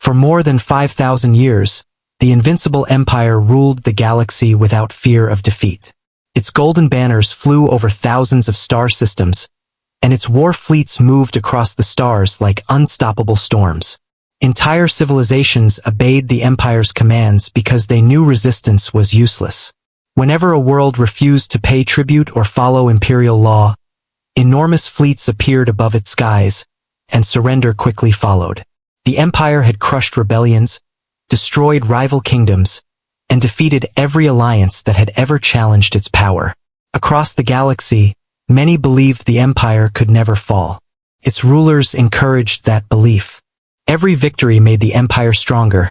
For more than 5,000 years, the Invincible Empire ruled the galaxy without fear of defeat. Its golden banners flew over thousands of star systems, and its war fleets moved across the stars like unstoppable storms. Entire civilizations obeyed the Empire's commands because they knew resistance was useless. Whenever a world refused to pay tribute or follow imperial law, enormous fleets appeared above its skies, and surrender quickly followed. The Empire had crushed rebellions, destroyed rival kingdoms, and defeated every alliance that had ever challenged its power. Across the galaxy, many believed the Empire could never fall. Its rulers encouraged that belief. Every victory made the Empire stronger,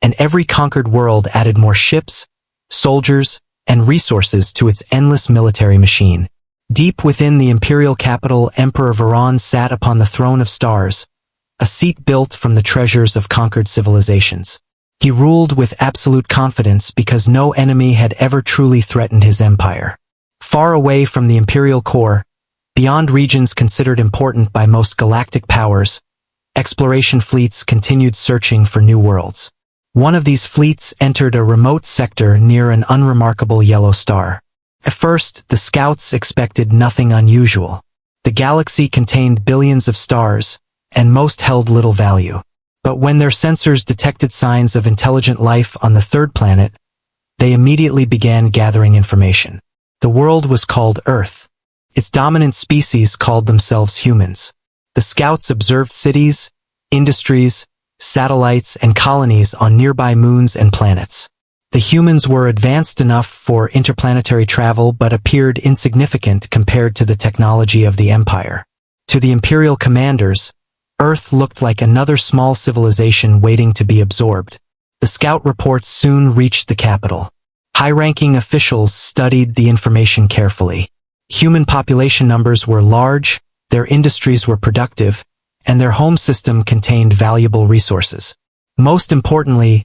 and every conquered world added more ships, soldiers, and resources to its endless military machine. Deep within the imperial capital, Emperor Varon sat upon the throne of stars, a seat built from the treasures of conquered civilizations. He ruled with absolute confidence because no enemy had ever truly threatened his empire. Far away from the imperial core, beyond regions considered important by most galactic powers, exploration fleets continued searching for new worlds. One of these fleets entered a remote sector near an unremarkable yellow star. At first, the scouts expected nothing unusual. The galaxy contained billions of stars, and most held little value. But when their sensors detected signs of intelligent life on the third planet, they immediately began gathering information. The world was called Earth. Its dominant species called themselves humans. The scouts observed cities, industries, satellites, and colonies on nearby moons and planets. The humans were advanced enough for interplanetary travel but appeared insignificant compared to the technology of the Empire. To the Imperial commanders, Earth looked like another small civilization waiting to be absorbed. The scout reports soon reached the capital. High-ranking officials studied the information carefully. Human population numbers were large, their industries were productive, and their home system contained valuable resources. Most importantly,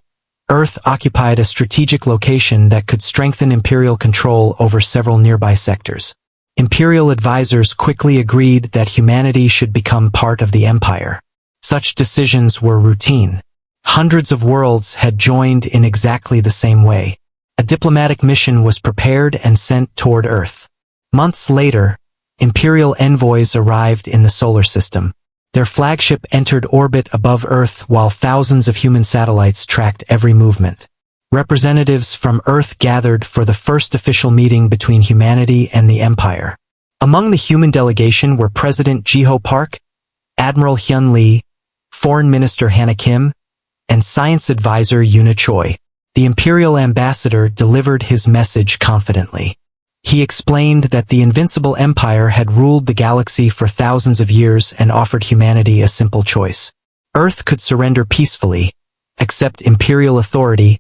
Earth occupied a strategic location that could strengthen imperial control over several nearby sectors. Imperial advisors quickly agreed that humanity should become part of the Empire. Such decisions were routine. Hundreds of worlds had joined in exactly the same way. A diplomatic mission was prepared and sent toward Earth. Months later, Imperial envoys arrived in the solar system. Their flagship entered orbit above Earth while thousands of human satellites tracked every movement. Representatives from Earth gathered for the first official meeting between humanity and the Empire. Among the human delegation were President Jiho Park, Admiral Hyun Lee, Foreign Minister Hannah Kim, and Science Advisor Yoona Choi. The Imperial ambassador delivered his message confidently. He explained that the Invincible Empire had ruled the galaxy for thousands of years and offered humanity a simple choice. Earth could surrender peacefully, accept imperial authority,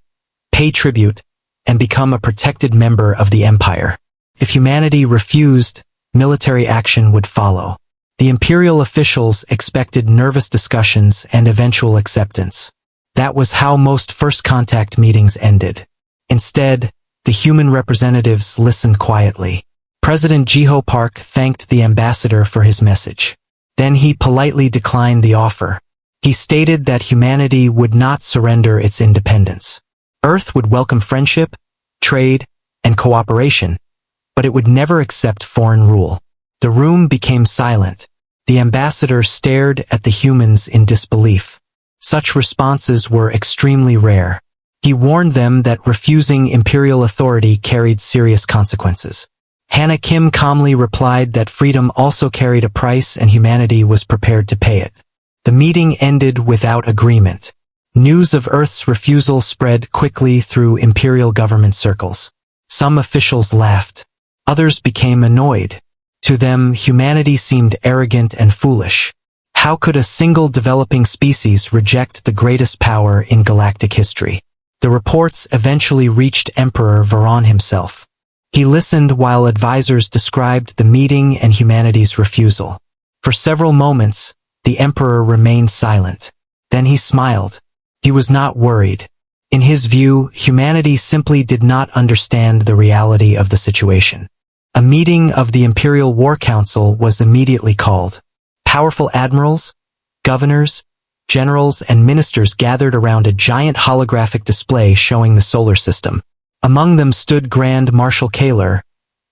pay tribute, and become a protected member of the Empire. If humanity refused, military action would follow. The imperial officials expected nervous discussions and eventual acceptance. That was how most first contact meetings ended. Instead, the human representatives listened quietly. President Jiho Park thanked the ambassador for his message. Then he politely declined the offer. He stated that humanity would not surrender its independence. Earth would welcome friendship, trade, and cooperation, but it would never accept foreign rule. The room became silent. The ambassador stared at the humans in disbelief. Such responses were extremely rare. He warned them that refusing imperial authority carried serious consequences. Hannah Kim calmly replied that freedom also carried a price and humanity was prepared to pay it. The meeting ended without agreement. News of Earth's refusal spread quickly through imperial government circles. Some officials laughed. Others became annoyed. To them, humanity seemed arrogant and foolish. How could a single developing species reject the greatest power in galactic history? The reports eventually reached Emperor Varon himself. He listened while advisors described the meeting and humanity's refusal. For several moments, the Emperor remained silent. Then he smiled. He was not worried. In his view, humanity simply did not understand the reality of the situation. A meeting of the Imperial War Council was immediately called. Powerful admirals, governors, Generals and ministers gathered around a giant holographic display showing the solar system. Among them stood Grand Marshal Kaler,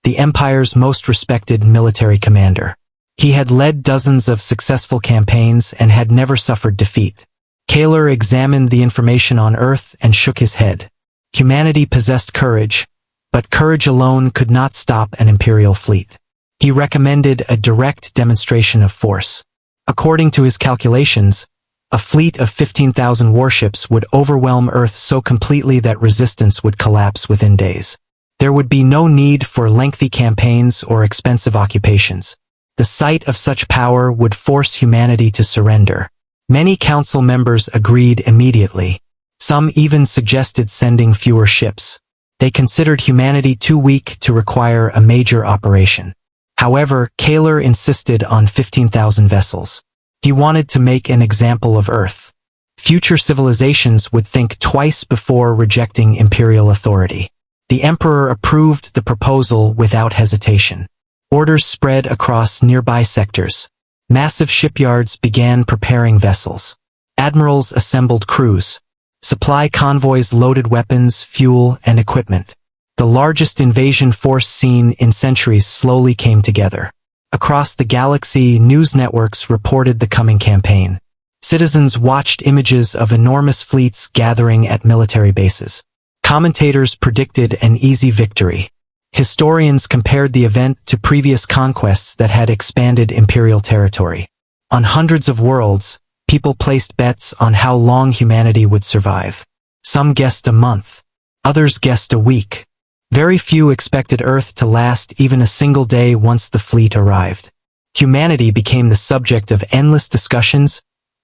the Empire's most respected military commander. He had led dozens of successful campaigns and had never suffered defeat. Kaler examined the information on Earth and shook his head. Humanity possessed courage, but courage alone could not stop an Imperial fleet. He recommended a direct demonstration of force. According to his calculations, a fleet of 15,000 warships would overwhelm Earth so completely that resistance would collapse within days. There would be no need for lengthy campaigns or expensive occupations. The sight of such power would force humanity to surrender. Many council members agreed immediately. Some even suggested sending fewer ships. They considered humanity too weak to require a major operation. However, Kaler insisted on 15,000 vessels. He wanted to make an example of Earth. Future civilizations would think twice before rejecting imperial authority. The emperor approved the proposal without hesitation. Orders spread across nearby sectors. Massive shipyards began preparing vessels. Admirals assembled crews. Supply convoys loaded weapons, fuel, and equipment. The largest invasion force seen in centuries slowly came together. Across the galaxy, news networks reported the coming campaign. Citizens watched images of enormous fleets gathering at military bases. Commentators predicted an easy victory. Historians compared the event to previous conquests that had expanded imperial territory. On hundreds of worlds, people placed bets on how long humanity would survive. Some guessed a month. Others guessed a week. Very few expected Earth to last even a single day once the fleet arrived. Humanity became the subject of endless discussions,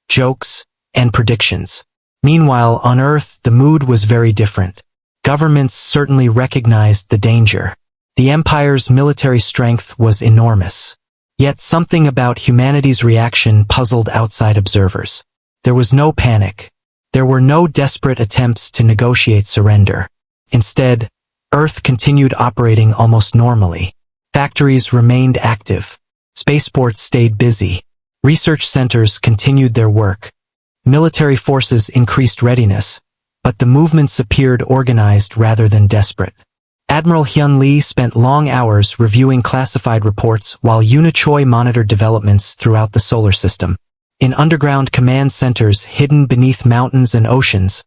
jokes, and predictions. Meanwhile, on Earth, the mood was very different. Governments certainly recognized the danger. The Empire's military strength was enormous. Yet something about humanity's reaction puzzled outside observers. There was no panic. There were no desperate attempts to negotiate surrender. Instead, Earth continued operating almost normally. Factories remained active. Spaceports stayed busy. Research centers continued their work. Military forces increased readiness, but the movements appeared organized rather than desperate. Admiral Hyun Lee spent long hours reviewing classified reports while Unichoi monitored developments throughout the solar system. In underground command centers hidden beneath mountains and oceans,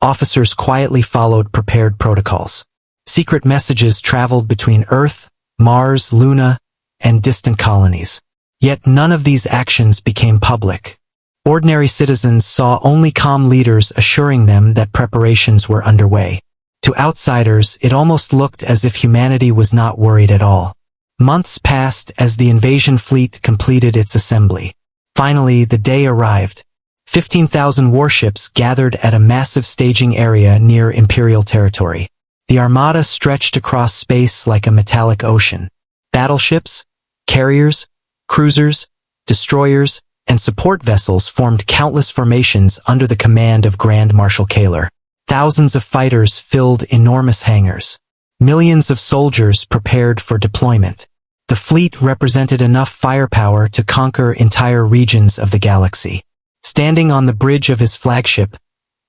officers quietly followed prepared protocols. Secret messages traveled between Earth, Mars, Luna, and distant colonies. Yet none of these actions became public. Ordinary citizens saw only calm leaders assuring them that preparations were underway. To outsiders, it almost looked as if humanity was not worried at all. Months passed as the invasion fleet completed its assembly. Finally, the day arrived. 15,000 warships gathered at a massive staging area near Imperial territory. The armada stretched across space like a metallic ocean. Battleships, carriers, cruisers, destroyers, and support vessels formed countless formations under the command of Grand Marshal Kaler. Thousands of fighters filled enormous hangars. Millions of soldiers prepared for deployment. The fleet represented enough firepower to conquer entire regions of the galaxy. Standing on the bridge of his flagship,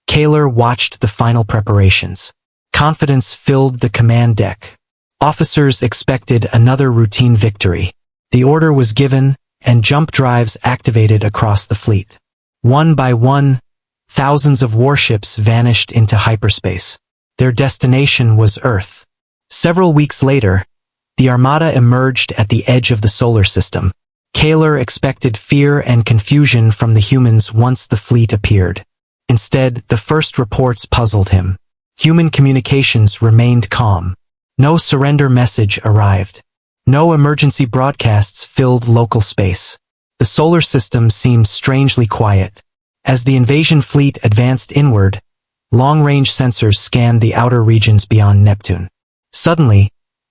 Kaler watched the final preparations. Confidence filled the command deck. Officers expected another routine victory. The order was given, and jump drives activated across the fleet. One by one, thousands of warships vanished into hyperspace. Their destination was Earth. Several weeks later, the armada emerged at the edge of the solar system. Kaler expected fear and confusion from the humans once the fleet appeared. Instead, the first reports puzzled him. Human communications remained calm. No surrender message arrived. No emergency broadcasts filled local space. The solar system seemed strangely quiet. As the invasion fleet advanced inward, long-range sensors scanned the outer regions beyond Neptune. Suddenly,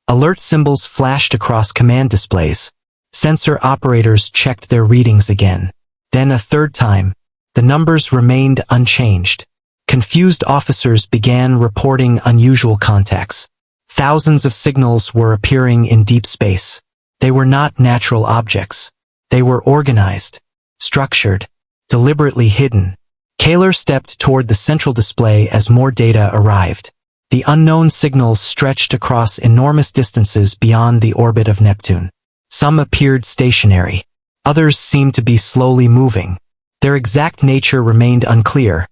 alert symbols flashed across command displays. Sensor operators checked their readings again. Then a third time. The numbers remained unchanged. Confused officers began reporting unusual contacts. Thousands of signals were appearing in deep space. They were not natural objects. They were organized, structured, deliberately hidden. Kaler stepped toward the central display as more data arrived. The unknown signals stretched across enormous distances beyond the orbit of Neptune. Some appeared stationary. Others seemed to be slowly moving. Their exact nature remained unclear,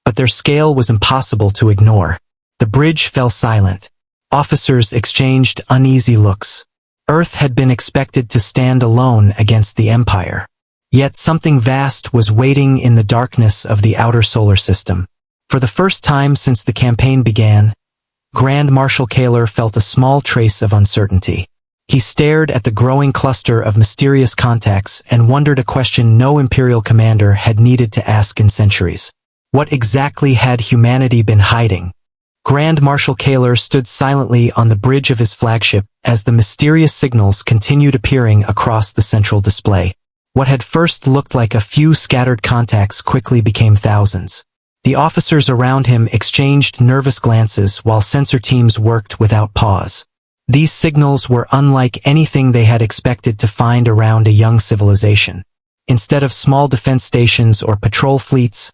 but their scale was impossible to ignore. The bridge fell silent. Officers exchanged uneasy looks. Earth had been expected to stand alone against the Empire. Yet something vast was waiting in the darkness of the outer solar system. For the first time since the campaign began, Grand Marshal Kaler felt a small trace of uncertainty. He stared at the growing cluster of mysterious contacts and wondered a question no Imperial commander had needed to ask in centuries. What exactly had humanity been hiding? Grand Marshal Kaler stood silently on the bridge of his flagship as the mysterious signals continued appearing across the central display. What had first looked like a few scattered contacts quickly became thousands. The officers around him exchanged nervous glances while sensor teams worked without pause. These signals were unlike anything they had expected to find around a young civilization. Instead of small defense stations or patrol fleets,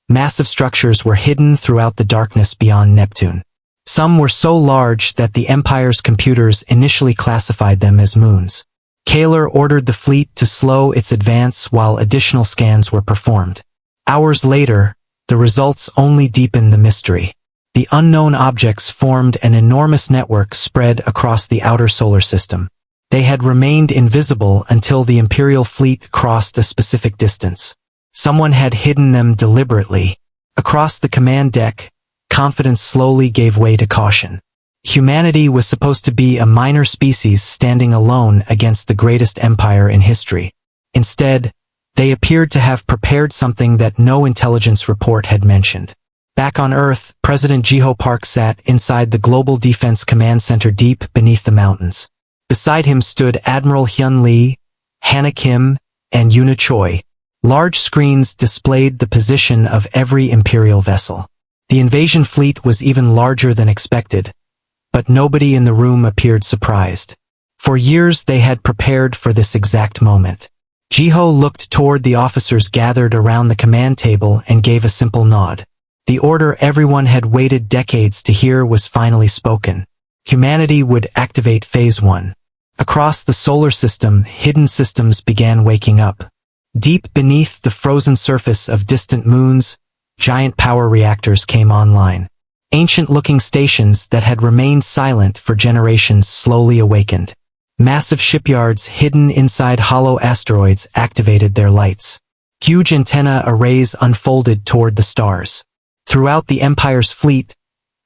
massive structures were hidden throughout the darkness beyond Neptune. Some were so large that the Empire's computers initially classified them as moons. Kaler ordered the fleet to slow its advance while additional scans were performed. Hours later, the results only deepened the mystery. The unknown objects formed an enormous network spread across the outer solar system. They had remained invisible until the Imperial fleet crossed a specific distance. Someone had hidden them deliberately. Across the command deck, confidence slowly gave way to caution. Humanity was supposed to be a minor species standing alone against the greatest empire in history. Instead, they appeared to have prepared something that no intelligence report had mentioned. Back on Earth, President Jiho Park sat inside the Global Defense Command Center deep beneath the mountains. Beside him stood Admiral Hyun Lee, Hannah Kim, and Yuna Choi. Large screens displayed the position of every Imperial vessel. The invasion fleet was even larger than expected, but nobody in the room appeared surprised. For years they had prepared for this exact moment. Jiho looked toward the officers gathered around the command table and gave a simple nod. The order everyone had waited decades to hear was finally spoken. Humanity would activate Phase 1. Across the solar system, hidden systems began waking up. Deep beneath the frozen surface of distant moons, giant power reactors came online. Ancient-looking stations that had remained silent for generations slowly awakened. Massive shipyards hidden inside hollow asteroids activated their lights. Huge antenna arrays unfolded toward the stars. Throughout the Empire's fleet,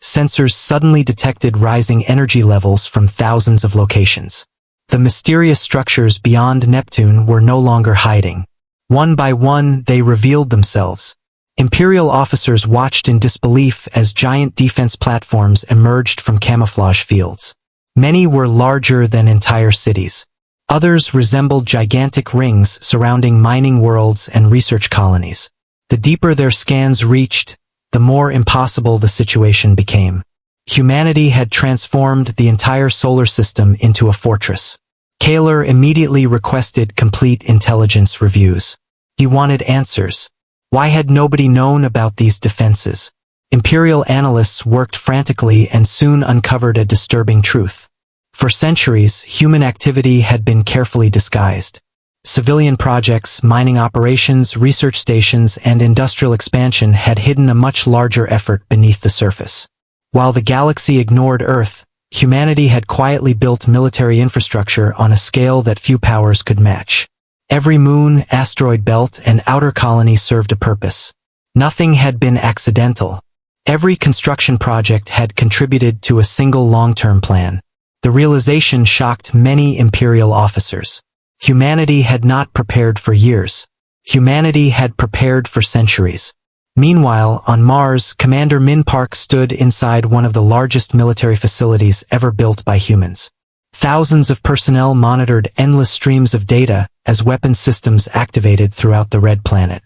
sensors suddenly detected rising energy levels from thousands of locations. The mysterious structures beyond Neptune were no longer hiding. One by one, they revealed themselves. Imperial officers watched in disbelief as giant defense platforms emerged from camouflage fields. Many were larger than entire cities. Others resembled gigantic rings surrounding mining worlds and research colonies. The deeper their scans reached, the more impossible the situation became. Humanity had transformed the entire solar system into a fortress. Kaler immediately requested complete intelligence reviews. He wanted answers. Why had nobody known about these defenses? Imperial analysts worked frantically and soon uncovered a disturbing truth. For centuries, human activity had been carefully disguised. Civilian projects, mining operations, research stations, and industrial expansion had hidden a much larger effort beneath the surface. While the galaxy ignored Earth, humanity had quietly built military infrastructure on a scale that few powers could match. Every moon, asteroid belt, and outer colony served a purpose. Nothing had been accidental. Every construction project had contributed to a single long-term plan. The realization shocked many Imperial officers. Humanity had not prepared for years. Humanity had prepared for centuries. Meanwhile, on Mars, Commander Min Park stood inside one of the largest military facilities ever built by humans. Thousands of personnel monitored endless streams of data as weapons systems activated throughout the Red Planet.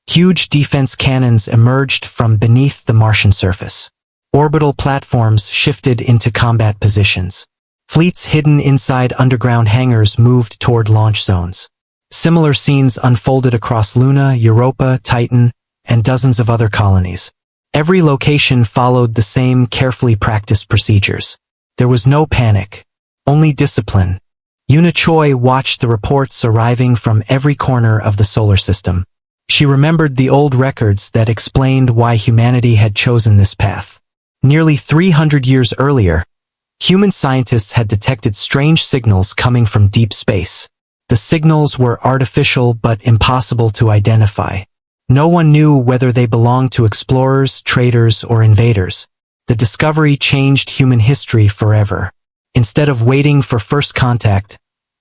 Huge defense cannons emerged from beneath the Martian surface. Orbital platforms shifted into combat positions. Fleets hidden inside underground hangars moved toward launch zones. Similar scenes unfolded across Luna, Europa, Titan, and dozens of other colonies. Every location followed the same carefully practiced procedures. There was no panic, only discipline. Yuna Choi watched the reports arriving from every corner of the solar system. She remembered the old records that explained why humanity had chosen this path. Nearly 300 years earlier, human scientists had detected strange signals coming from deep space. The signals were artificial but impossible to identify. No one knew whether they belonged to explorers, traders, or invaders. The discovery changed human history forever. Instead of waiting for first contact,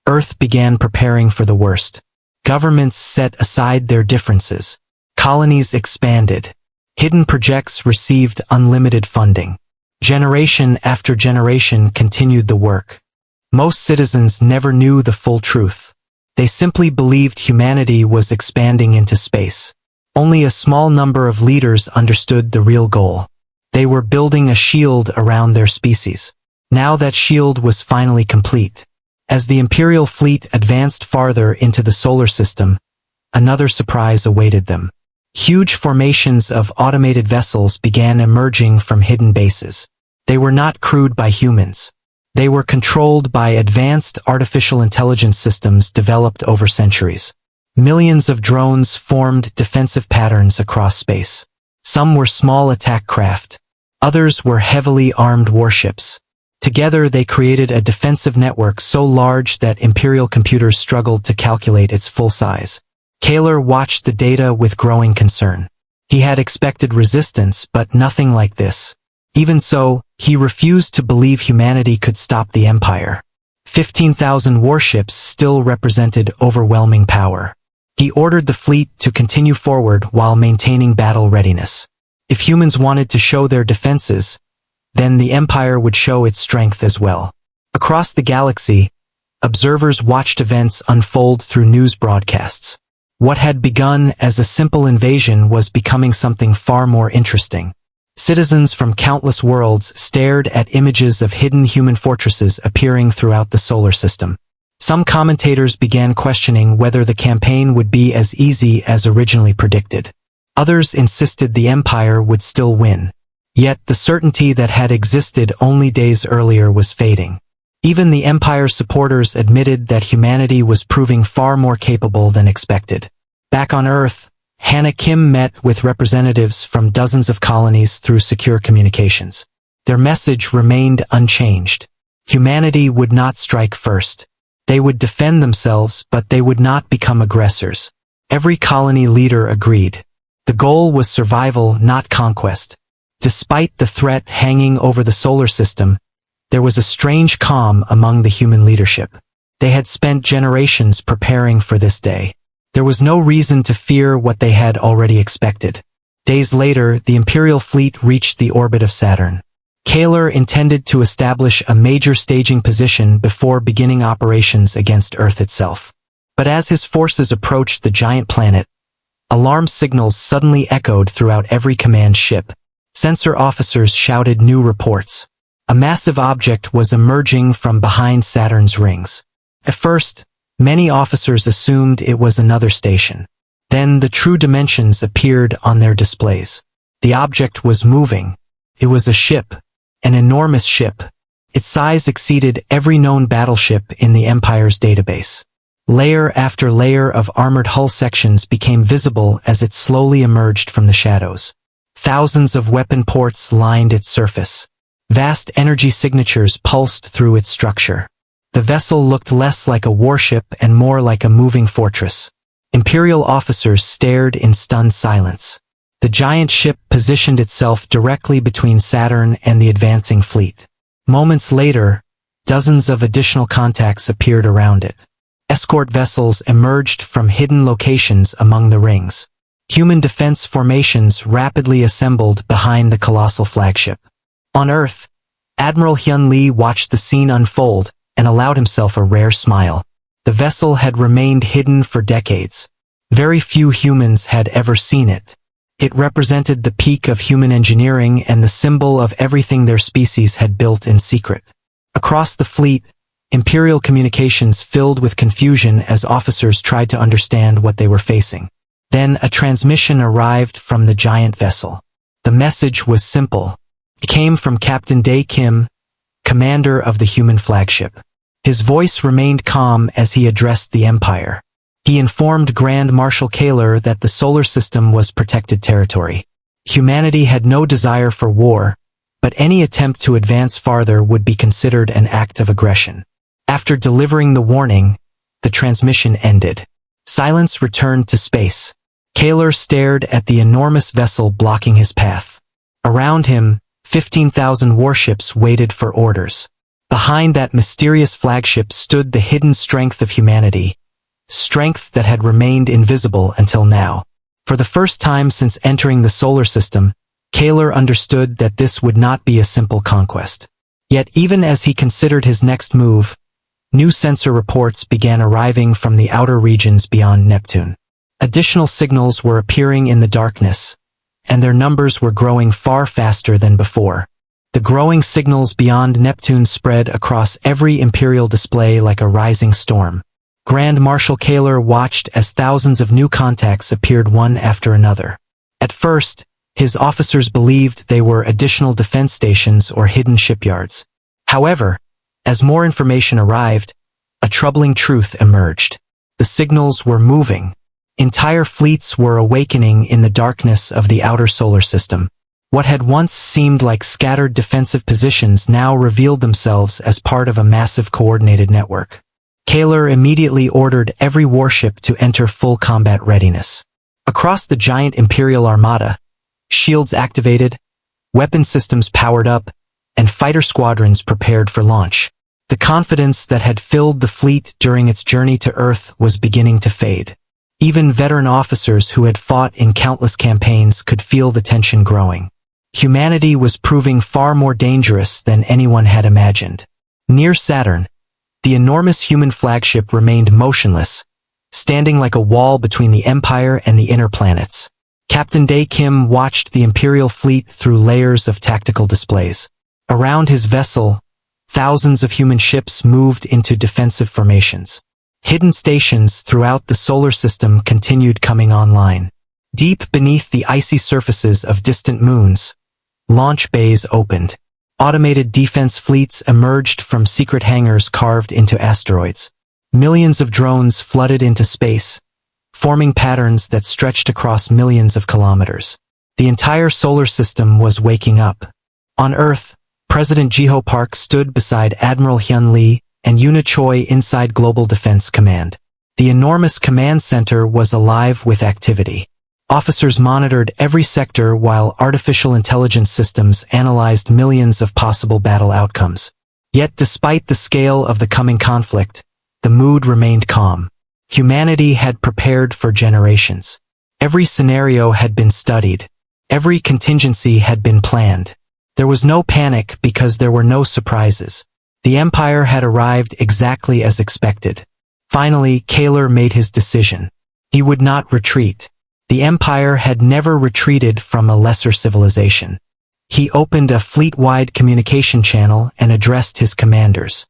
Earth began preparing for the worst. Governments set aside their differences. Colonies expanded. Hidden projects received unlimited funding. Generation after generation continued the work. Most citizens never knew the full truth. They simply believed humanity was expanding into space. Only a small number of leaders understood the real goal. They were building a shield around their species. Now that shield was finally complete. As the Imperial fleet advanced farther into the solar system, another surprise awaited them. Huge formations of automated vessels began emerging from hidden bases. They were not crewed by humans. They were controlled by advanced artificial intelligence systems developed over centuries. Millions of drones formed defensive patterns across space. Some were small attack craft. Others were heavily armed warships. Together they created a defensive network so large that Imperial computers struggled to calculate its full size. Kaler watched the data with growing concern. He had expected resistance, but nothing like this. Even so, he refused to believe humanity could stop the Empire. 15,000 warships still represented overwhelming power. He ordered the fleet to continue forward while maintaining battle readiness. If humans wanted to show their defenses, then the Empire would show its strength as well. Across the galaxy, observers watched events unfold through news broadcasts. What had begun as a simple invasion was becoming something far more interesting. Citizens from countless worlds stared at images of hidden human fortresses appearing throughout the solar system. Some commentators began questioning whether the campaign would be as easy as originally predicted. Others insisted the Empire would still win. Yet the certainty that had existed only days earlier was fading. Even the Empire's supporters admitted that humanity was proving far more capable than expected. Back on Earth, Hannah Kim met with representatives from dozens of colonies through secure communications. Their message remained unchanged. Humanity would not strike first. They would defend themselves, but they would not become aggressors. Every colony leader agreed. The goal was survival, not conquest. Despite the threat hanging over the solar system, there was a strange calm among the human leadership. They had spent generations preparing for this day. There was no reason to fear what they had already expected. Days later, the Imperial fleet reached the orbit of Saturn. Kaler intended to establish a major staging position before beginning operations against Earth itself. But as his forces approached the giant planet, alarm signals suddenly echoed throughout every command ship. Sensor officers shouted new reports. A massive object was emerging from behind Saturn's rings. At first, many officers assumed it was another station. Then the true dimensions appeared on their displays. The object was moving. It was a ship. An enormous ship. Its size exceeded every known battleship in the Empire's database. Layer after layer of armored hull sections became visible as it slowly emerged from the shadows. Thousands of weapon ports lined its surface. Vast energy signatures pulsed through its structure. The vessel looked less like a warship and more like a moving fortress. Imperial officers stared in stunned silence. The giant ship positioned itself directly between Saturn and the advancing fleet. Moments later, dozens of additional contacts appeared around it. Escort vessels emerged from hidden locations among the rings. Human defense formations rapidly assembled behind the colossal flagship. On Earth, Admiral Hyun Lee watched the scene unfold and allowed himself a rare smile. The vessel had remained hidden for decades. Very few humans had ever seen it. It represented the peak of human engineering and the symbol of everything their species had built in secret. Across the fleet, Imperial communications filled with confusion as officers tried to understand what they were facing. Then a transmission arrived from the giant vessel. The message was simple. It came from Captain Dae Kim, commander of the human flagship. His voice remained calm as he addressed the Empire. He informed Grand Marshal Kaler that the solar system was protected territory. Humanity had no desire for war, but any attempt to advance farther would be considered an act of aggression. After delivering the warning, the transmission ended. Silence returned to space. Kaler stared at the enormous vessel blocking his path. Around him, 15,000 warships waited for orders. Behind that mysterious flagship stood the hidden strength of humanity, strength that had remained invisible until now. For the first time since entering the solar system, Kaler understood that this would not be a simple conquest. Yet even as he considered his next move, new sensor reports began arriving from the outer regions beyond Neptune. Additional signals were appearing in the darkness, and their numbers were growing far faster than before. The growing signals beyond Neptune spread across every Imperial display like a rising storm. Grand Marshal Kaler watched as thousands of new contacts appeared one after another. At first, his officers believed they were additional defense stations or hidden shipyards. However, as more information arrived, a troubling truth emerged. The signals were moving. Entire fleets were awakening in the darkness of the outer solar system. What had once seemed like scattered defensive positions now revealed themselves as part of a massive coordinated network. Kaler immediately ordered every warship to enter full combat readiness. Across the giant Imperial armada, shields activated, weapon systems powered up, and fighter squadrons prepared for launch. The confidence that had filled the fleet during its journey to Earth was beginning to fade. Even veteran officers who had fought in countless campaigns could feel the tension growing. Humanity was proving far more dangerous than anyone had imagined. Near Saturn, the enormous human flagship remained motionless, standing like a wall between the Empire and the inner planets. Captain Dae Kim watched the Imperial fleet through layers of tactical displays. Around his vessel, thousands of human ships moved into defensive formations. Hidden stations throughout the solar system continued coming online. Deep beneath the icy surfaces of distant moons, launch bays opened. Automated defense fleets emerged from secret hangars carved into asteroids. Millions of drones flooded into space, forming patterns that stretched across millions of kilometers. The entire solar system was waking up. On Earth, President Jiho Park stood beside Admiral Hyun Lee and Yoona Choi inside Global Defense Command. The enormous command center was alive with activity. Officers monitored every sector while artificial intelligence systems analyzed millions of possible battle outcomes. Yet despite the scale of the coming conflict, the mood remained calm. Humanity had prepared for generations. Every scenario had been studied. Every contingency had been planned. There was no panic because there were no surprises. The Empire had arrived exactly as expected. Finally, Kaler made his decision. He would not retreat. The Empire had never retreated from a lesser civilization. He opened a fleet-wide communication channel and addressed his commanders.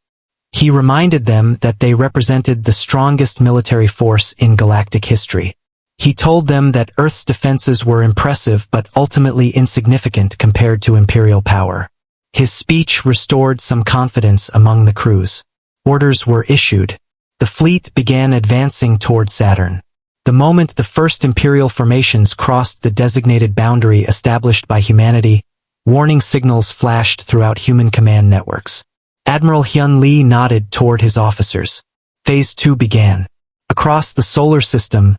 He reminded them that they represented the strongest military force in galactic history. He told them that Earth's defenses were impressive but ultimately insignificant compared to Imperial power. His speech restored some confidence among the crews. Orders were issued. The fleet began advancing toward Saturn. The moment the first Imperial formations crossed the designated boundary established by humanity, warning signals flashed throughout human command networks. Admiral Hyun Lee nodded toward his officers. Phase 2 began. Across the solar system,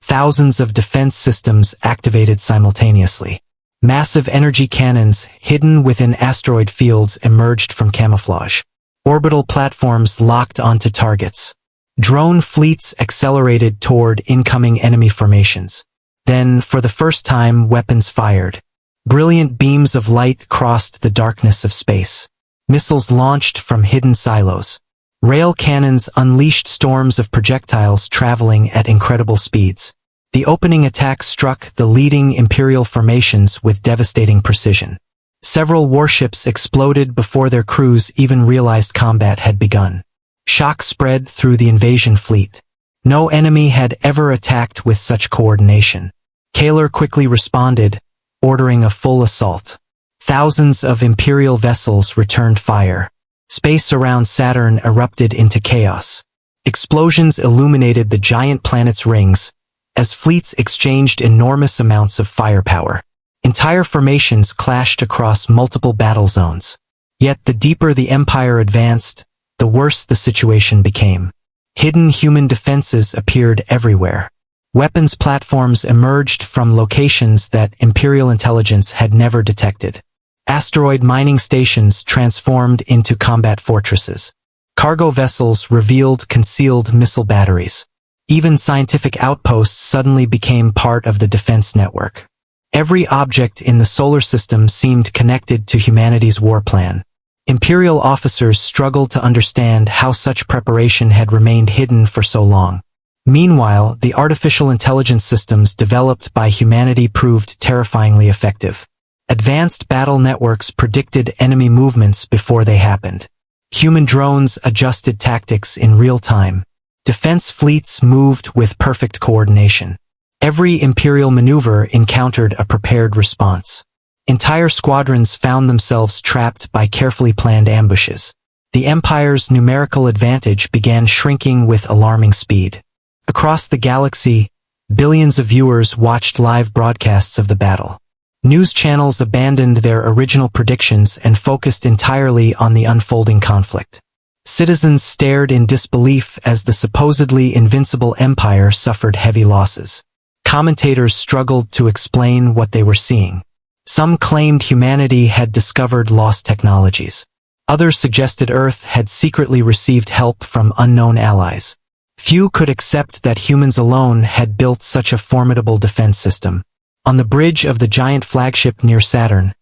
thousands of defense systems activated simultaneously. Massive energy cannons hidden within asteroid fields emerged from camouflage. Orbital platforms locked onto targets. Drone fleets accelerated toward incoming enemy formations. Then, for the first time, weapons fired. Brilliant beams of light crossed the darkness of space. Missiles launched from hidden silos. Rail cannons unleashed storms of projectiles traveling at incredible speeds. The opening attack struck the leading Imperial formations with devastating precision. Several warships exploded before their crews even realized combat had begun. Shock spread through the invasion fleet. No enemy had ever attacked with such coordination. Kaler quickly responded, ordering a full assault. Thousands of Imperial vessels returned fire. Space around Saturn erupted into chaos. Explosions illuminated the giant planet's rings, as fleets exchanged enormous amounts of firepower. Entire formations clashed across multiple battle zones. Yet the deeper the Empire advanced, the worse the situation became. Hidden human defenses appeared everywhere. Weapons platforms emerged from locations that Imperial intelligence had never detected. Asteroid mining stations transformed into combat fortresses. Cargo vessels revealed concealed missile batteries. Even scientific outposts suddenly became part of the defense network. Every object in the solar system seemed connected to humanity's war plan. Imperial officers struggled to understand how such preparation had remained hidden for so long. Meanwhile, the artificial intelligence systems developed by humanity proved terrifyingly effective. Advanced battle networks predicted enemy movements before they happened. Human drones adjusted tactics in real time. Defense fleets moved with perfect coordination. Every Imperial maneuver encountered a prepared response. Entire squadrons found themselves trapped by carefully planned ambushes. The Empire's numerical advantage began shrinking with alarming speed. Across the galaxy, billions of viewers watched live broadcasts of the battle. News channels abandoned their original predictions and focused entirely on the unfolding conflict. Citizens stared in disbelief as the supposedly invincible empire suffered heavy losses. Commentators struggled to explain what they were seeing. Some claimed humanity had discovered lost technologies. Others suggested Earth had secretly received help from unknown allies. Few could accept that humans alone had built such a formidable defense system. On the bridge of the giant flagship near Saturn,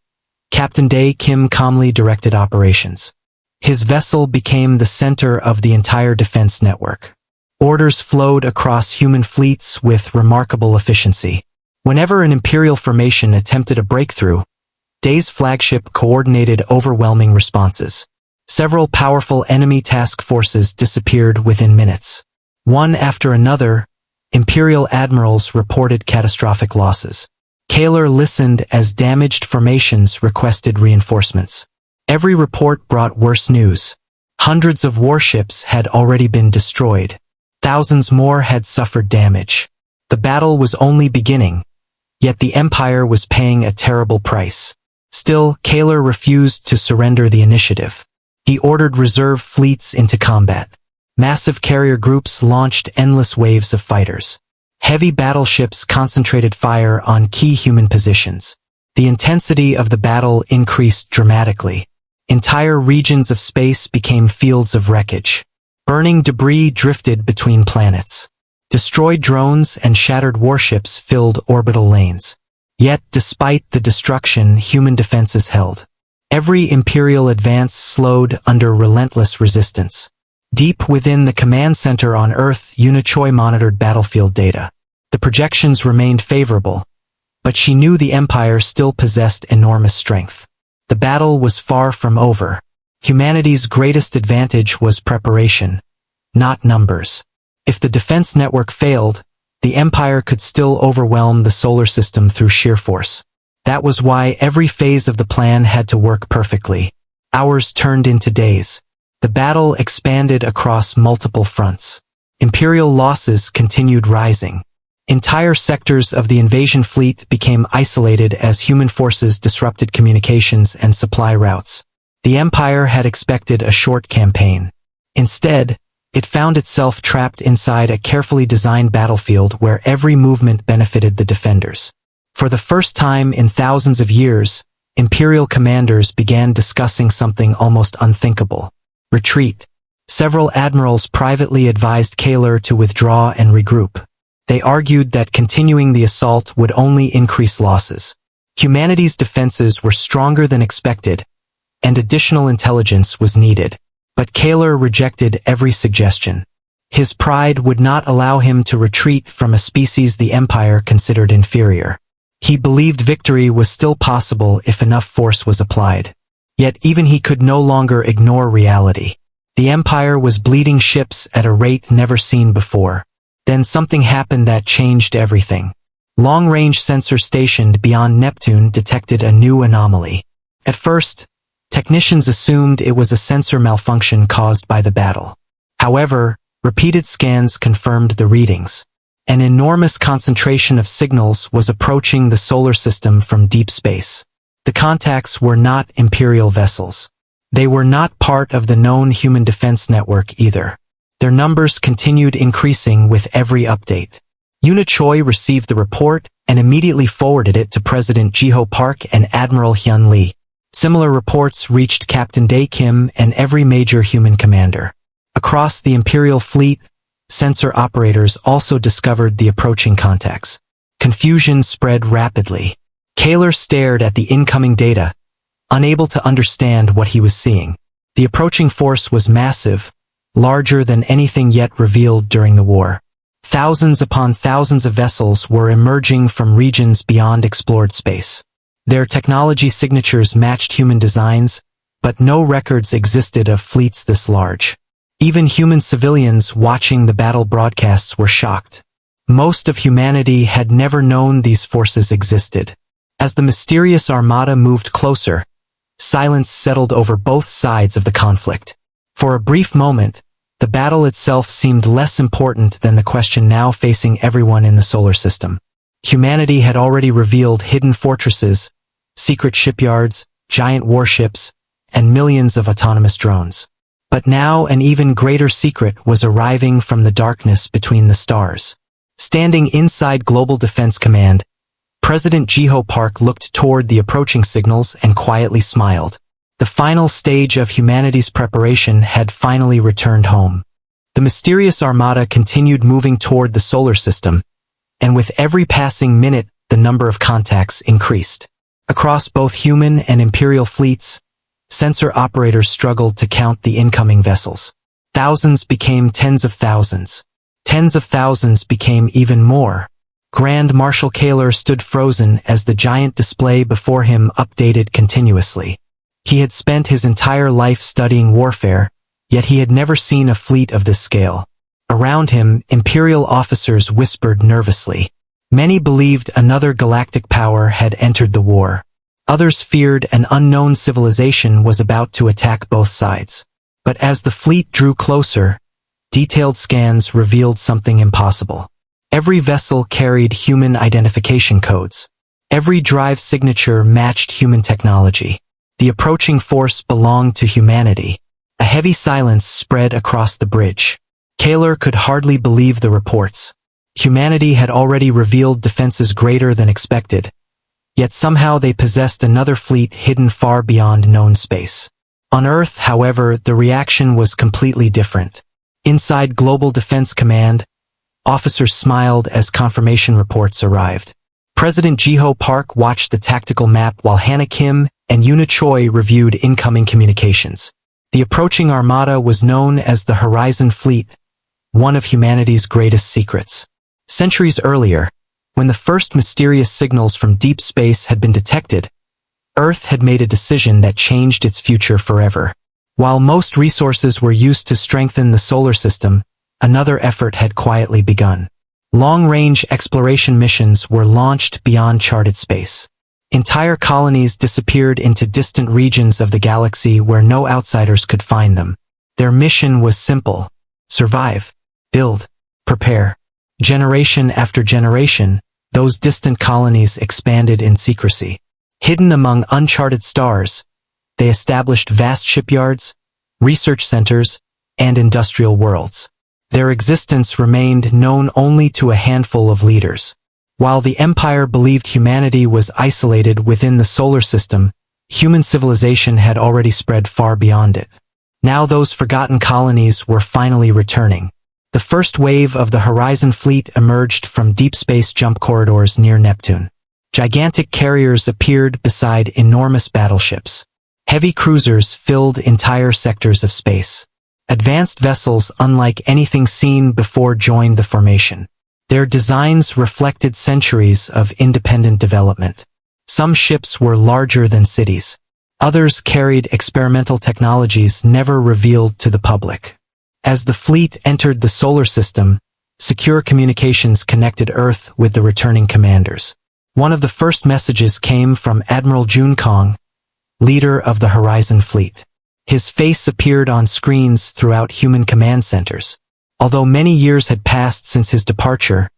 Captain Dae Kim calmly directed operations. His vessel became the center of the entire defense network. Orders flowed across human fleets with remarkable efficiency. Whenever an Imperial formation attempted a breakthrough, Dae's flagship coordinated overwhelming responses. Several powerful enemy task forces disappeared within minutes. One after another, Imperial admirals reported catastrophic losses. Kaler listened as damaged formations requested reinforcements. Every report brought worse news. Hundreds of warships had already been destroyed. Thousands more had suffered damage. The battle was only beginning, yet the Empire was paying a terrible price. Still, Kaler refused to surrender the initiative. He ordered reserve fleets into combat. Massive carrier groups launched endless waves of fighters. Heavy battleships concentrated fire on key human positions. The intensity of the battle increased dramatically. Entire regions of space became fields of wreckage. Burning debris drifted between planets. Destroyed drones and shattered warships filled orbital lanes. Yet, despite the destruction, human defenses held. Every Imperial advance slowed under relentless resistance. Deep within the command center on Earth, Unichoi monitored battlefield data. The projections remained favorable, but she knew the Empire still possessed enormous strength. The battle was far from over. Humanity's greatest advantage was preparation, not numbers. If the defense network failed, the Empire could still overwhelm the solar system through sheer force. That was why every phase of the plan had to work perfectly. Hours turned into days. The battle expanded across multiple fronts. Imperial losses continued rising. Entire sectors of the invasion fleet became isolated as human forces disrupted communications and supply routes. The Empire had expected a short campaign. Instead, it found itself trapped inside a carefully designed battlefield where every movement benefited the defenders. For the first time in thousands of years, Imperial commanders began discussing something almost unthinkable: retreat. Several admirals privately advised Kaler to withdraw and regroup. They argued that continuing the assault would only increase losses. Humanity's defenses were stronger than expected, and additional intelligence was needed. But Kaler rejected every suggestion. His pride would not allow him to retreat from a species the Empire considered inferior. He believed victory was still possible if enough force was applied. Yet even he could no longer ignore reality. The Empire was bleeding ships at a rate never seen before. Then something happened that changed everything. Long-range sensors stationed beyond Neptune detected a new anomaly. At first, technicians assumed it was a sensor malfunction caused by the battle. However, repeated scans confirmed the readings. An enormous concentration of signals was approaching the solar system from deep space. The contacts were not Imperial vessels. They were not part of the known human defense network either. Their numbers continued increasing with every update. Choi received the report and immediately forwarded it to President Jiho Park and Admiral Hyun Lee. Similar reports reached Captain Dae Kim and every major human commander. Across the Imperial fleet, sensor operators also discovered the approaching contacts. Confusion spread rapidly. Kaler stared at the incoming data, unable to understand what he was seeing. The approaching force was massive, larger than anything yet revealed during the war. Thousands upon thousands of vessels were emerging from regions beyond explored space. Their technology signatures matched human designs, but no records existed of fleets this large. Even human civilians watching the battle broadcasts were shocked. Most of humanity had never known these forces existed. As the mysterious armada moved closer, silence settled over both sides of the conflict. For a brief moment, the battle itself seemed less important than the question now facing everyone in the solar system. Humanity had already revealed hidden fortresses, secret shipyards, giant warships, and millions of autonomous drones. But now an even greater secret was arriving from the darkness between the stars. Standing inside Global Defense Command, President Jiho Park looked toward the approaching signals and quietly smiled. The final stage of humanity's preparation had finally returned home. The mysterious armada continued moving toward the solar system, and with every passing minute, the number of contacts increased. Across both human and Imperial fleets, sensor operators struggled to count the incoming vessels. Thousands became tens of thousands. Tens of thousands became even more. Grand Marshal Kaler stood frozen as the giant display before him updated continuously. He had spent his entire life studying warfare, yet he had never seen a fleet of this scale. Around him, Imperial officers whispered nervously. Many believed another galactic power had entered the war. Others feared an unknown civilization was about to attack both sides. But as the fleet drew closer, detailed scans revealed something impossible. Every vessel carried human identification codes. Every drive signature matched human technology. The approaching force belonged to humanity. A heavy silence spread across the bridge. Kaler could hardly believe the reports. Humanity had already revealed defenses greater than expected, yet somehow they possessed another fleet hidden far beyond known space. On Earth, however, the reaction was completely different. Inside Global Defense Command, officers smiled as confirmation reports arrived. President Jiho Park watched the tactical map while Hannah Kim and Choi reviewed incoming communications. The approaching armada was known as the Horizon Fleet, one of humanity's greatest secrets. Centuries earlier, when the first mysterious signals from deep space had been detected, Earth had made a decision that changed its future forever. While most resources were used to strengthen the solar system, another effort had quietly begun. Long-range exploration missions were launched beyond charted space. Entire colonies disappeared into distant regions of the galaxy where no outsiders could find them. Their mission was simple: survive, build, prepare. Generation after generation, those distant colonies expanded in secrecy. Hidden among uncharted stars, they established vast shipyards, research centers, and industrial worlds. Their existence remained known only to a handful of leaders. While the Empire believed humanity was isolated within the solar system, human civilization had already spread far beyond it. Now those forgotten colonies were finally returning. The first wave of the Horizon Fleet emerged from deep space jump corridors near Neptune. Gigantic carriers appeared beside enormous battleships. Heavy cruisers filled entire sectors of space. Advanced vessels unlike anything seen before joined the formation. Their designs reflected centuries of independent development. Some ships were larger than cities. Others carried experimental technologies never revealed to the public. As the fleet entered the solar system, secure communications connected Earth with the returning commanders. One of the first messages came from Admiral Junkong, leader of the Horizon Fleet. His face appeared on screens throughout human command centers. Although many years had passed since his departure,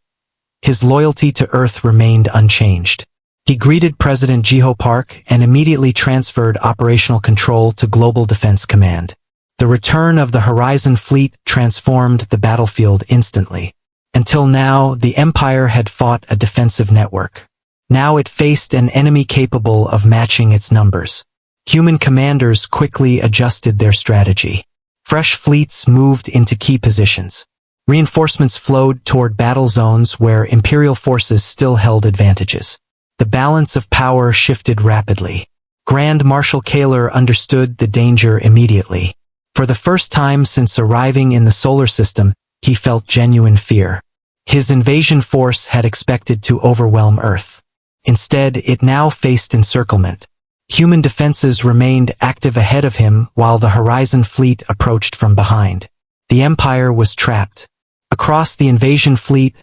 his loyalty to Earth remained unchanged. He greeted President Jiho Park and immediately transferred operational control to Global Defense Command. The return of the Horizon Fleet transformed the battlefield instantly. Until now, the Empire had fought a defensive network. Now it faced an enemy capable of matching its numbers. Human commanders quickly adjusted their strategy. Fresh fleets moved into key positions. Reinforcements flowed toward battle zones where Imperial forces still held advantages. The balance of power shifted rapidly. Grand Marshal Kaler understood the danger immediately. For the first time since arriving in the solar system, he felt genuine fear. His invasion force had expected to overwhelm Earth. Instead, it now faced encirclement. Human defenses remained active ahead of him while the Horizon Fleet approached from behind. The Empire was trapped. Across the invasion fleet,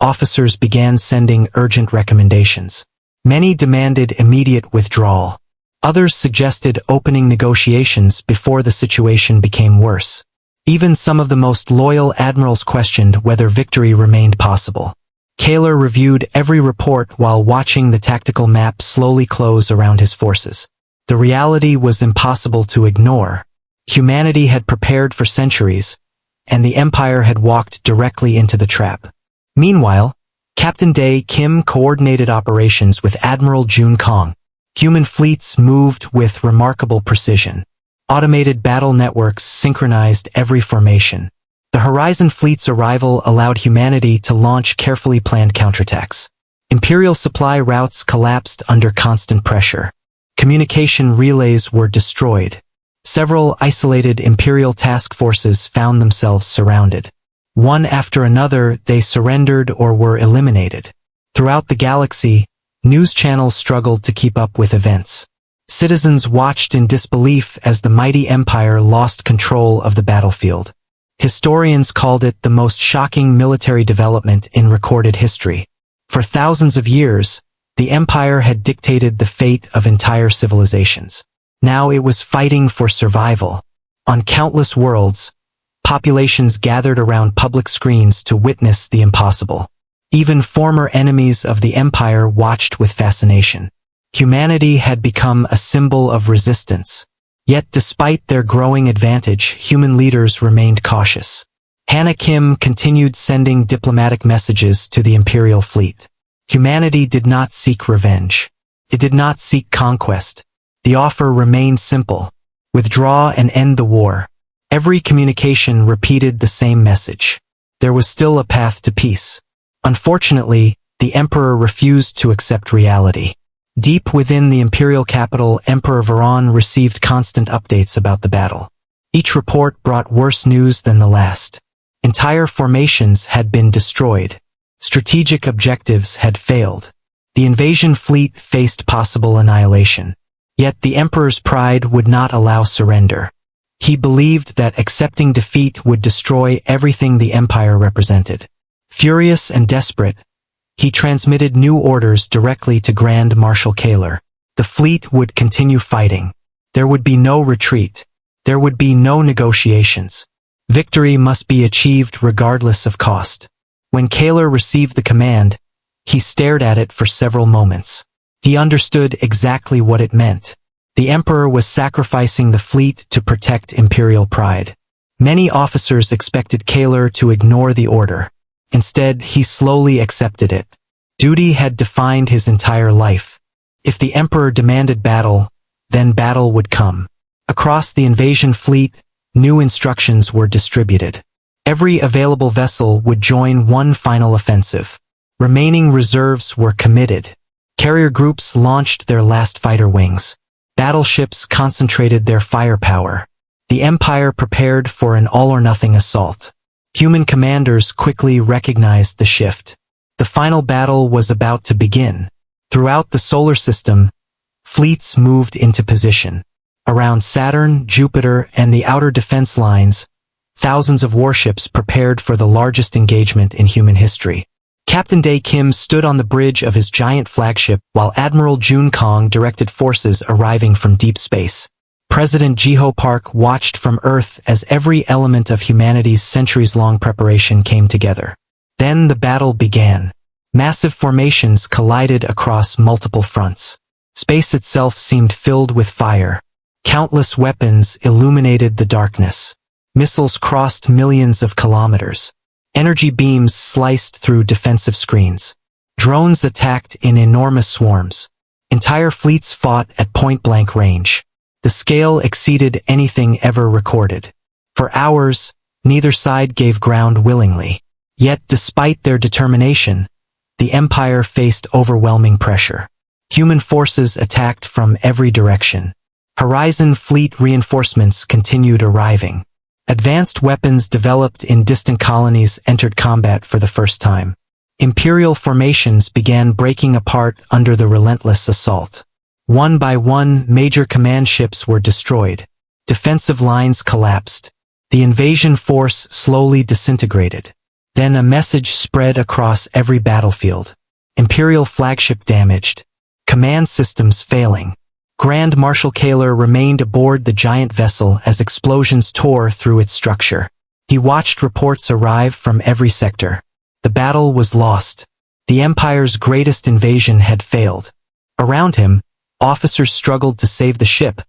officers began sending urgent recommendations. Many demanded immediate withdrawal. Others suggested opening negotiations before the situation became worse. Even some of the most loyal admirals questioned whether victory remained possible. Kaler reviewed every report while watching the tactical map slowly close around his forces. The reality was impossible to ignore. Humanity had prepared for centuries, and the Empire had walked directly into the trap. Meanwhile, Captain Dae Kim coordinated operations with Admiral Junkong. Human fleets moved with remarkable precision. Automated battle networks synchronized every formation. The Horizon Fleet's arrival allowed humanity to launch carefully planned counterattacks. Imperial supply routes collapsed under constant pressure. Communication relays were destroyed. Several isolated Imperial task forces found themselves surrounded. One after another, they surrendered or were eliminated. Throughout the galaxy, news channels struggled to keep up with events. Citizens watched in disbelief as the mighty Empire lost control of the battlefield. Historians called it the most shocking military development in recorded history. For thousands of years, the Empire had dictated the fate of entire civilizations. Now it was fighting for survival. On countless worlds, populations gathered around public screens to witness the impossible. Even former enemies of the Empire watched with fascination. Humanity had become a symbol of resistance. Yet despite their growing advantage, human leaders remained cautious. Hannah Kim continued sending diplomatic messages to the Imperial fleet. Humanity did not seek revenge. It did not seek conquest. The offer remained simple: withdraw and end the war. Every communication repeated the same message. There was still a path to peace. Unfortunately, the Emperor refused to accept reality. Deep within the imperial capital, Emperor Veron received constant updates about the battle. Each report brought worse news than the last. Entire formations had been destroyed. Strategic objectives had failed. The invasion fleet faced possible annihilation. Yet the Emperor's pride would not allow surrender. He believed that accepting defeat would destroy everything the Empire represented. Furious and desperate, he transmitted new orders directly to Grand Marshal Kaler. The fleet would continue fighting. There would be no retreat. There would be no negotiations. Victory must be achieved regardless of cost. When Kaler received the command, he stared at it for several moments. He understood exactly what it meant. The Emperor was sacrificing the fleet to protect imperial pride. Many officers expected Kaler to ignore the order. Instead, he slowly accepted it. Duty had defined his entire life. If the Emperor demanded battle, then battle would come. Across the invasion fleet, new instructions were distributed. Every available vessel would join one final offensive. Remaining reserves were committed. Carrier groups launched their last fighter wings. Battleships concentrated their firepower. The Empire prepared for an all-or-nothing assault. Human commanders quickly recognized the shift. The final battle was about to begin. Throughout the solar system, fleets moved into position. Around Saturn, Jupiter, and the outer defense lines, thousands of warships prepared for the largest engagement in human history. Captain Dae Kim stood on the bridge of his giant flagship while Admiral Jun Kong directed forces arriving from deep space. President Jiho Park watched from Earth as every element of humanity's centuries-long preparation came together. Then the battle began. Massive formations collided across multiple fronts. Space itself seemed filled with fire. Countless weapons illuminated the darkness. Missiles crossed millions of kilometers. Energy beams sliced through defensive screens. Drones attacked in enormous swarms. Entire fleets fought at point-blank range. The scale exceeded anything ever recorded. For hours, neither side gave ground willingly. Yet, despite their determination, the Empire faced overwhelming pressure. Human forces attacked from every direction. Horizon fleet reinforcements continued arriving. Advanced weapons developed in distant colonies entered combat for the first time. Imperial formations began breaking apart under the relentless assault. One by one, major command ships were destroyed. Defensive lines collapsed. The invasion force slowly disintegrated. Then a message spread across every battlefield. Imperial flagship damaged. Command systems failing. Grand Marshal Kaler remained aboard the giant vessel as explosions tore through its structure. He watched reports arrive from every sector. The battle was lost. The Empire's greatest invasion had failed. Around him, officers struggled to save the ship,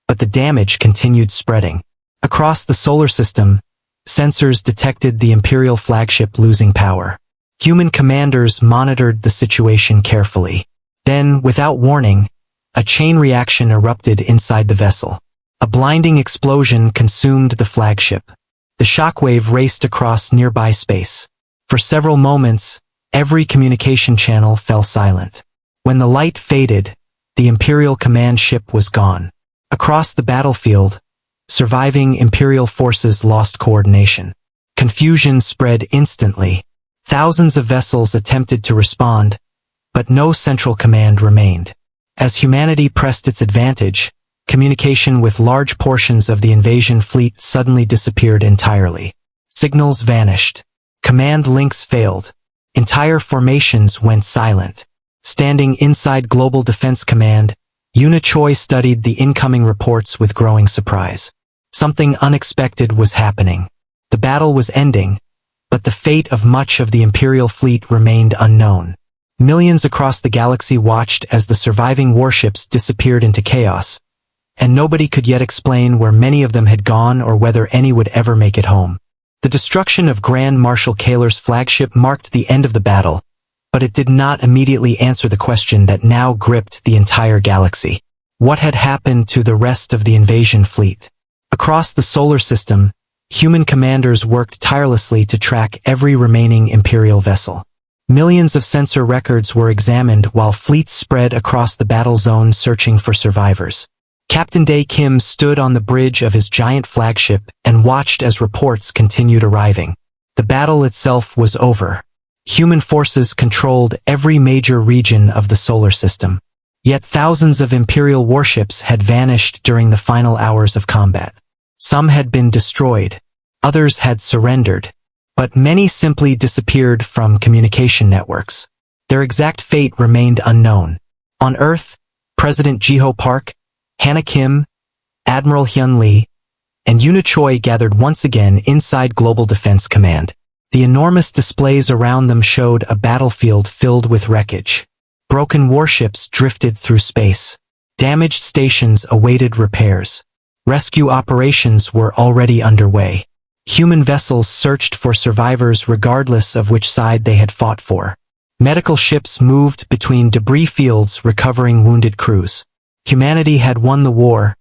but the damage continued spreading. Across the solar system, sensors detected the Imperial flagship losing power. Human commanders monitored the situation carefully. Then, without warning, a chain reaction erupted inside the vessel. A blinding explosion consumed the flagship. The shockwave raced across nearby space. For several moments, every communication channel fell silent. When the light faded, the Imperial command ship was gone. Across the battlefield, surviving Imperial forces lost coordination. Confusion spread instantly. Thousands of vessels attempted to respond, but no central command remained. As humanity pressed its advantage, communication with large portions of the invasion fleet suddenly disappeared entirely. Signals vanished. Command links failed. Entire formations went silent. Standing inside Global Defense Command, Yuna Choi studied the incoming reports with growing surprise. Something unexpected was happening. The battle was ending, but the fate of much of the Imperial fleet remained unknown. Millions across the galaxy watched as the surviving warships disappeared into chaos, and nobody could yet explain where many of them had gone or whether any would ever make it home. The destruction of Grand Marshal Kaler's flagship marked the end of the battle, but it did not immediately answer the question that now gripped the entire galaxy. What had happened to the rest of the invasion fleet? Across the solar system, human commanders worked tirelessly to track every remaining Imperial vessel. Millions of sensor records were examined while fleets spread across the battle zone searching for survivors. Captain Dae Kim stood on the bridge of his giant flagship and watched as reports continued arriving. The battle itself was over. Human forces controlled every major region of the solar system. Yet thousands of Imperial warships had vanished during the final hours of combat. Some had been destroyed. Others had surrendered. But many simply disappeared from communication networks. Their exact fate remained unknown. On Earth, President Jiho Park, Hannah Kim, Admiral Hyun Lee, and Yuna Choi gathered once again inside Global Defense Command. The enormous displays around them showed a battlefield filled with wreckage. Broken warships drifted through space. Damaged stations awaited repairs. Rescue operations were already underway. Human vessels searched for survivors regardless of which side they had fought for. Medical ships moved between debris fields recovering wounded crews. Humanity had won the war,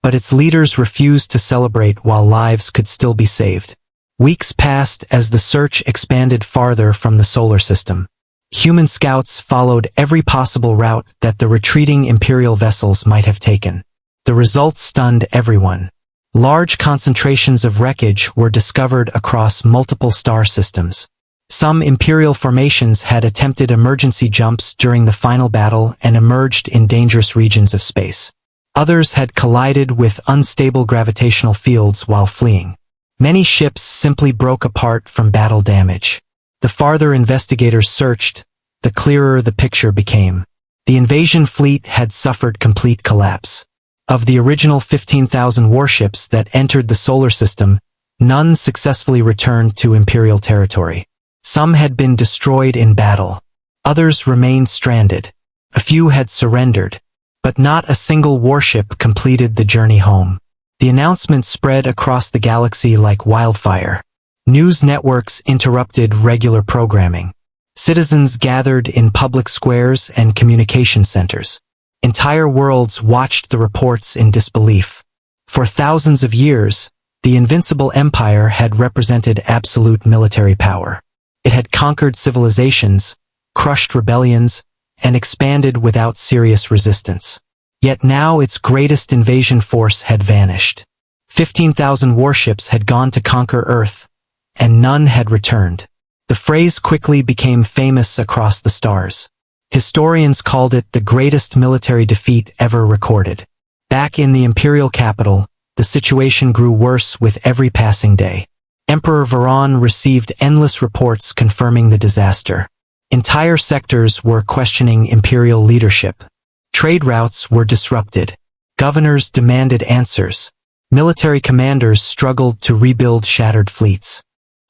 but its leaders refused to celebrate while lives could still be saved. Weeks passed as the search expanded farther from the solar system. Human scouts followed every possible route that the retreating Imperial vessels might have taken. The results stunned everyone. Large concentrations of wreckage were discovered across multiple star systems. Some Imperial formations had attempted emergency jumps during the final battle and emerged in dangerous regions of space. Others had collided with unstable gravitational fields while fleeing. Many ships simply broke apart from battle damage. The farther investigators searched, the clearer the picture became. The invasion fleet had suffered complete collapse. Of the original 15,000 warships that entered the solar system, none successfully returned to Imperial territory. Some had been destroyed in battle. Others remained stranded. A few had surrendered. But not a single warship completed the journey home. The announcement spread across the galaxy like wildfire. News networks interrupted regular programming. Citizens gathered in public squares and communication centers. Entire worlds watched the reports in disbelief. For thousands of years, the Invincible Empire had represented absolute military power. It had conquered civilizations, crushed rebellions, and expanded without serious resistance. Yet now its greatest invasion force had vanished. 15,000 warships had gone to conquer Earth, and none had returned. The phrase quickly became famous across the stars. Historians called it the greatest military defeat ever recorded. Back in the imperial capital, the situation grew worse with every passing day. Emperor Veron received endless reports confirming the disaster. Entire sectors were questioning imperial leadership. Trade routes were disrupted. Governors demanded answers. Military commanders struggled to rebuild shattered fleets.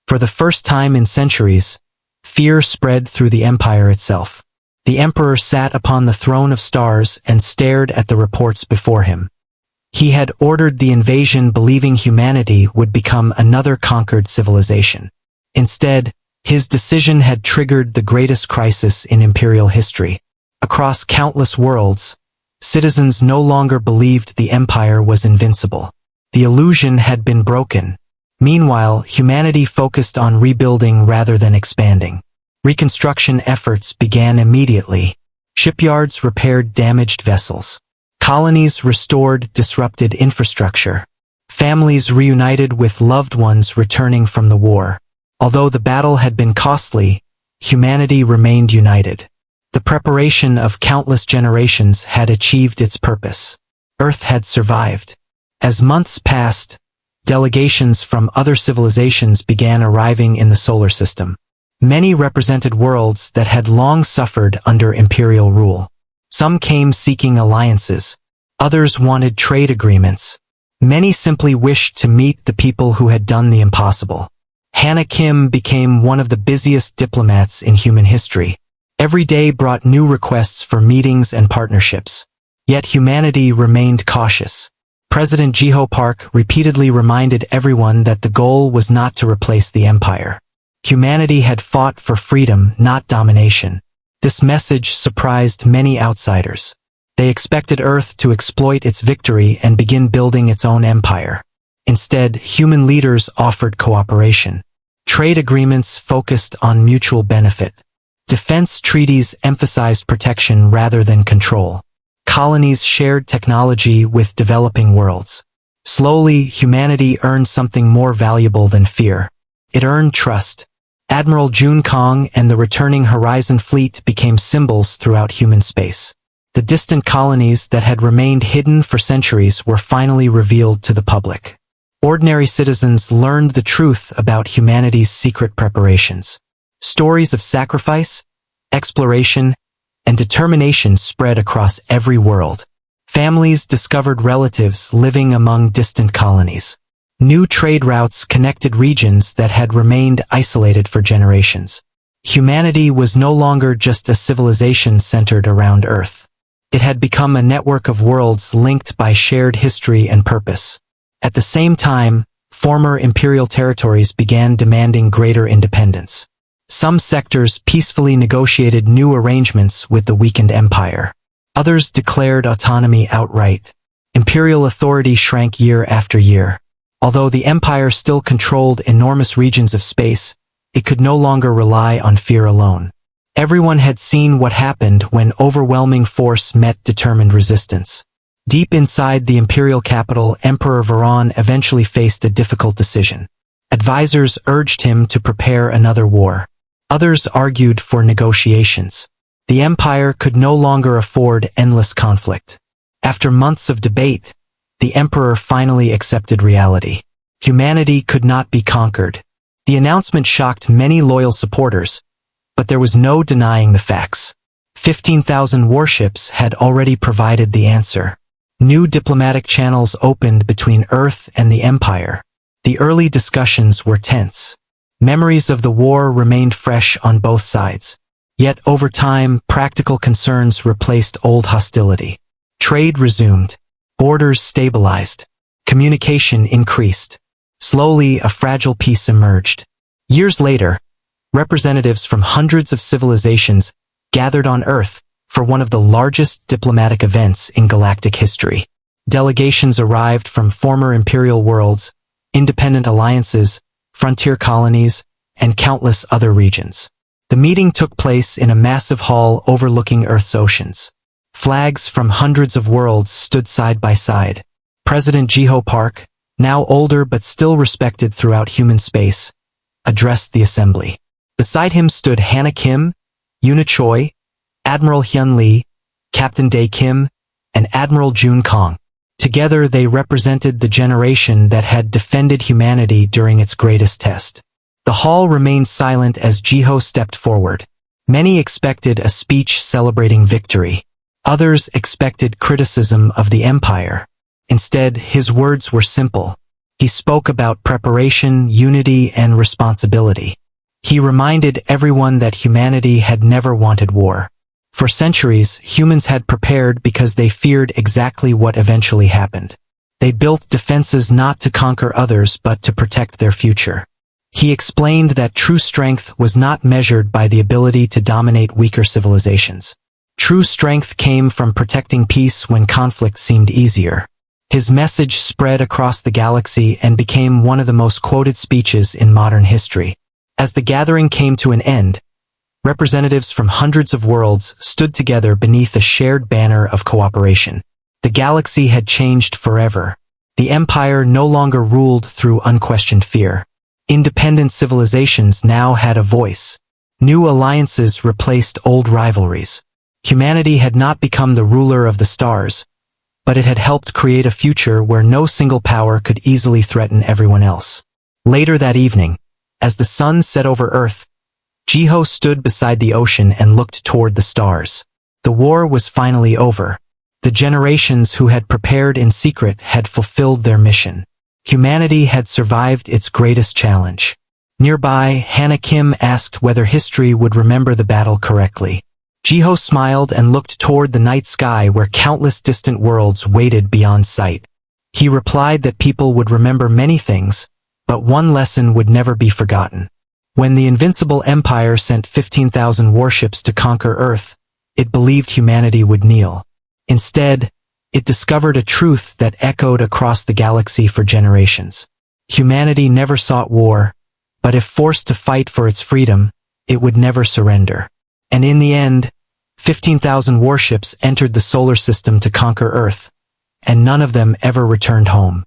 For the first time in centuries, fear spread through the empire itself. The emperor sat upon the throne of stars and stared at the reports before him. He had ordered the invasion believing humanity would become another conquered civilization. Instead, his decision had triggered the greatest crisis in imperial history. Across countless worlds, citizens no longer believed the empire was invincible. The illusion had been broken. Meanwhile, humanity focused on rebuilding rather than expanding. Reconstruction efforts began immediately. Shipyards repaired damaged vessels. Colonies restored disrupted infrastructure. Families reunited with loved ones returning from the war. Although the battle had been costly, humanity remained united. The preparation of countless generations had achieved its purpose. Earth had survived. As months passed, delegations from other civilizations began arriving in the solar system. Many represented worlds that had long suffered under imperial rule. Some came seeking alliances. Others wanted trade agreements. Many simply wished to meet the people who had done the impossible. Hannah Kim became one of the busiest diplomats in human history. Every day brought new requests for meetings and partnerships. Yet humanity remained cautious. President Jiho Park repeatedly reminded everyone that the goal was not to replace the empire. Humanity had fought for freedom, not domination. This message surprised many outsiders. They expected Earth to exploit its victory and begin building its own empire. Instead, human leaders offered cooperation. Trade agreements focused on mutual benefit. Defense treaties emphasized protection rather than control. Colonies shared technology with developing worlds. Slowly, humanity earned something more valuable than fear. It earned trust. Admiral Jun Kong and the returning Horizon Fleet became symbols throughout human space. The distant colonies that had remained hidden for centuries were finally revealed to the public. Ordinary citizens learned the truth about humanity's secret preparations. Stories of sacrifice, exploration, and determination spread across every world. Families discovered relatives living among distant colonies. New trade routes connected regions that had remained isolated for generations. Humanity was no longer just a civilization centered around Earth. It had become a network of worlds linked by shared history and purpose. At the same time, former imperial territories began demanding greater independence. Some sectors peacefully negotiated new arrangements with the weakened empire. Others declared autonomy outright. Imperial authority shrank year after year. Although the empire still controlled enormous regions of space, it could no longer rely on fear alone. Everyone had seen what happened when overwhelming force met determined resistance. Deep inside the imperial capital, Emperor Veron eventually faced a difficult decision. Advisors urged him to prepare another war. Others argued for negotiations. The Empire could no longer afford endless conflict. After months of debate, the Emperor finally accepted reality. Humanity could not be conquered. The announcement shocked many loyal supporters, but there was no denying the facts. 15,000 warships had already provided the answer. New diplomatic channels opened between Earth and the Empire. The early discussions were tense. Memories of the war remained fresh on both sides. Yet over time, practical concerns replaced old hostility. Trade resumed. Borders stabilized. Communication increased. Slowly, a fragile peace emerged. Years later, representatives from hundreds of civilizations gathered on Earth for one of the largest diplomatic events in galactic history. Delegations arrived from former imperial worlds, independent alliances, frontier colonies, and countless other regions. The meeting took place in a massive hall overlooking Earth's oceans. Flags from hundreds of worlds stood side by side. President Jiho Park, now older but still respected throughout human space, addressed the assembly. Beside him stood Hannah Kim, Yuna Choi, Admiral Hyun Lee, Captain Dae Kim, and Admiral Jun Kong. Together they represented the generation that had defended humanity during its greatest test. The hall remained silent as Jiho stepped forward. Many expected a speech celebrating victory. Others expected criticism of the Empire. Instead, his words were simple. He spoke about preparation, unity, and responsibility. He reminded everyone that humanity had never wanted war. For centuries, humans had prepared because they feared exactly what eventually happened. They built defenses not to conquer others but to protect their future. He explained that true strength was not measured by the ability to dominate weaker civilizations. True strength came from protecting peace when conflict seemed easier. His message spread across the galaxy and became one of the most quoted speeches in modern history. As the gathering came to an end, representatives from hundreds of worlds stood together beneath a shared banner of cooperation. The galaxy had changed forever. The Empire no longer ruled through unquestioned fear. Independent civilizations now had a voice. New alliances replaced old rivalries. Humanity had not become the ruler of the stars, but it had helped create a future where no single power could easily threaten everyone else. Later that evening, as the sun set over Earth, Jiho stood beside the ocean and looked toward the stars. The war was finally over. The generations who had prepared in secret had fulfilled their mission. Humanity had survived its greatest challenge. Nearby, Hannah Kim asked whether history would remember the battle correctly. Jiho smiled and looked toward the night sky where countless distant worlds waited beyond sight. He replied that people would remember many things, but one lesson would never be forgotten. When the Invincible Empire sent 15,000 warships to conquer Earth, it believed humanity would kneel. Instead, it discovered a truth that echoed across the galaxy for generations. Humanity never sought war, but if forced to fight for its freedom, it would never surrender. And in the end, 15,000 warships entered the solar system to conquer Earth, and none of them ever returned home.